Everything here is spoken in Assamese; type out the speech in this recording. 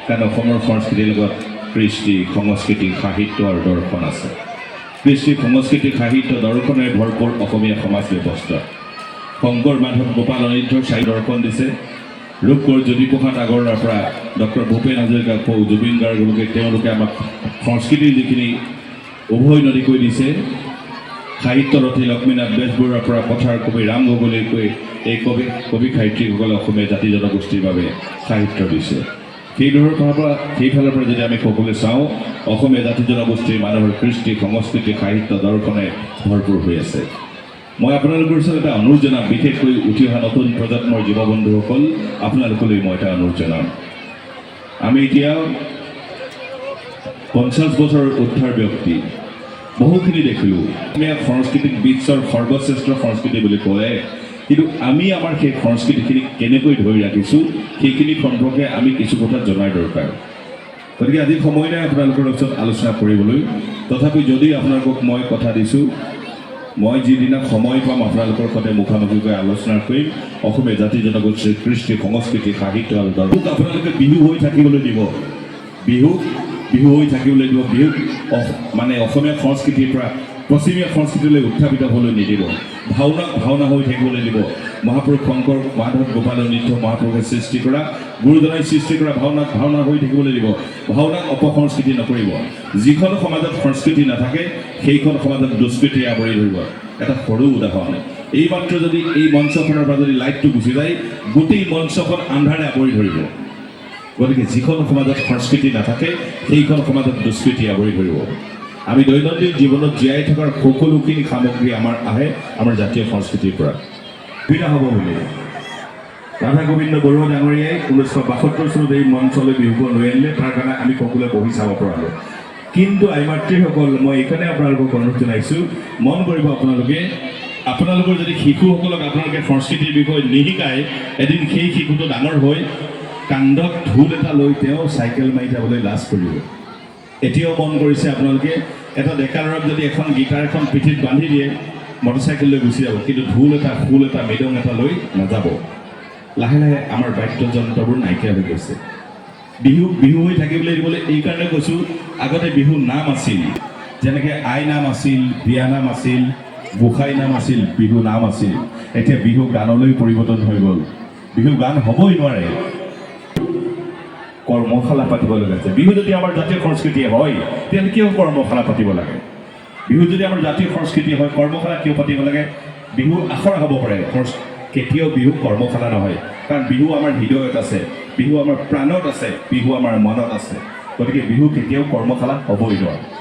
কাৰণ অসমৰ সংস্কৃতিৰ লগত কৃষ্টি সংস্কৃতি সাহিত্য আৰু দৰ্শন আছে কৃষ্টি সংস্কৃতি সাহিত্য দৰ্শনেৰে ভৰপূৰ অসমীয়া সমাজ ব্যৱস্থা শংকৰ মাধৱ গোপাল অনিৰুদ্ধৰ চাৰি দৰ্শন দিছে ৰূপকোঁৱৰ জ্যোতিপ্ৰসাদ আগৰৱালাৰ পৰা ডক্টৰ ভূপেন হাজৰিকা জুবিন গাৰ্গলৈকে তেওঁলোকে আমাক সংস্কৃতিৰ যিখিনি উভৈনদী কৰি দিছে সাহিত্যৰথী লক্ষ্মীনাথ বেজবৰুৱাৰ পৰা কথাৰ কবি ৰাম গগৈলৈকৈ এই কবি সাহিত্যিকসকলে অসমীয়া জাতি জনগোষ্ঠীৰ বাবে সাহিত্য দিছে সেইফালৰ পৰা যদি আমি সকলোৱে চাওঁ অসমীয়া জাতি জনগোষ্ঠীৰ মানুহৰ কৃষ্টি সংস্কৃতি সাহিত্য দৰ্শনে ভৰপূৰ হৈ আছে মই আপোনালোকৰ ওচৰত এটা অনুৰোধ জনাম বিশেষকৈ উঠি অহা নতুন প্ৰজন্মৰ যুৱ বন্ধুসকল আপোনালোকলৈ মই এটা অনুৰোধ জনাম আমি এতিয়া 50 বছৰৰ উদ্ধাৰ ব্যক্তি বহুখিনি দেখিলোঁ অসমীয়া সংস্কৃতিক বিশ্বৰ সৰ্বশ্ৰেষ্ঠ সংস্কৃতি বুলি কয় কিন্তু আমি আমাৰ সেই সংস্কৃতিখিনি কেনেকৈ ধৰি ৰাখিছোঁ সেইখিনি সম্পৰ্কে আমি কিছু কথা জনাৰ দৰকাৰ গতিকে আজি সময় নাই আপোনালোকৰ ওচৰত আলোচনা কৰিবলৈ তথাপি যদি আপোনালোকক মই কথা দিছোঁ মই যিদিনা সময় পাম আপোনালোকৰ সৈতে মুখামুখিকৈ আলোচনা কৰিম অসমীয়া জাতি জনগোষ্ঠীৰ কৃষ্টি সংস্কৃতি সাহিত্য আৰু দৰ্শন আপোনালোকে বিহু হৈ থাকিবলৈ দিব বিহু হৈ থাকিবলৈ দিব বিহুক মানে অসমীয়া সংস্কৃতিৰ পৰা পশ্চিমীয়া সংস্কৃতিলৈ উত্থাপিত হ'বলৈ নিদিব ভাওনা হৈ থাকিবলৈ দিব মহাপুৰুষ শংকৰ মাধৱ গোপাল অনিৰুদ্ধ মহাপুৰুষে সৃষ্টি কৰা গুৰুজনাই সৃষ্টি কৰা ভাওনা হৈ থাকিবলৈ দিব ভাওনাক অপসংস্কৃতি নকৰিব যিখন সমাজত সংস্কৃতি নাথাকে সেইখন সমাজত দুষ্কৃতি আৱৰি ধৰিব এটা সৰু উদাহৰণ এই মাত্ৰ যদি এই মঞ্চখনৰ পৰা যদি লাইটটো গুচি যায় গোটেই মঞ্চখন আন্ধাৰে আৱৰি ধৰিব গতিকে যিখন সমাজত সংস্কৃতি নাথাকে সেইখন সমাজত দুষ্কৃতি আৱৰি ধৰিব আমি দৈনন্দিন জীৱনত জীয়াই থকাৰ সকলোখিনি সামগ্ৰী আমাৰ আহে আমাৰ জাতীয় সংস্কৃতিৰ পৰা সুবিধা হ'ব বুলি ৰাধা গোবিন্দ বৰুৱা ডাঙৰীয়াই 1972 চনত এই মঞ্চলৈ বিহুব লৈ আনিলে তাৰ কাৰণে আমি সকলোৱে বহি চাব পৰালোঁ কিন্তু আই মাতৃসকল মই এইকাৰণে আপোনালোকক অনুৰোধ জনাইছোঁ মন কৰিব আপোনালোকৰ যদি শিশুসকলক আপোনালোকে সংস্কৃতিৰ বিষয়ে নিশিকায় এদিন সেই শিশুটো ডাঙৰ হৈ কান্ধত ঢোল এটা লৈ তেওঁ চাইকেল মাৰি যাবলৈ লাজ কৰিব এতিয়াও মন কৰিছে আপোনালোকে এটা ডেকা ল'ৰাক যদি এখন গীটাৰ এখন পিঠিত বান্ধি দিয়ে মটৰচাইকেল লৈ গুচি যাব কিন্তু ঢোল এটা খোল এটা মৃদং এটা লৈ নাযাব লাহে লাহে আমাৰ বাদ্যযন্ত্ৰবোৰ নাইকিয়া হৈ গৈছে বিহু হৈ থাকিবলৈ দিবলৈ এইকাৰণে কৈছোঁ আগতে বিহু নাম আছিল যেনেকৈ আই নাম আছিল বিয়া নাম আছিল গোসাঁই নাম আছিল বিহু নাম আছিল এতিয়া বিহু গানলৈ পৰিৱৰ্তন হৈ গ'ল বিহু গান হ'বই নোৱাৰে কৰ্মশালা পাতিব লগা আছে বিহু যদি আমাৰ জাতীয় সংস্কৃতি হয় তেতিয়াহ'লে কিয় কৰ্মশালা পাতিব লাগে বিহু যদি আমাৰ জাতীয় সংস্কৃতি হয় কৰ্মশালা কিয় পাতিব লাগে বিহু আখৰা হ'ব পাৰে কেতিয়াও বিহু কৰ্মশালা নহয় কাৰণ বিহু আমাৰ হৃদয়ত আছে বিহু আমাৰ প্ৰাণত আছে বিহু আমাৰ মনত আছে গতিকে বিহু কেতিয়াও কৰ্মশালা হ'বই নোৱাৰে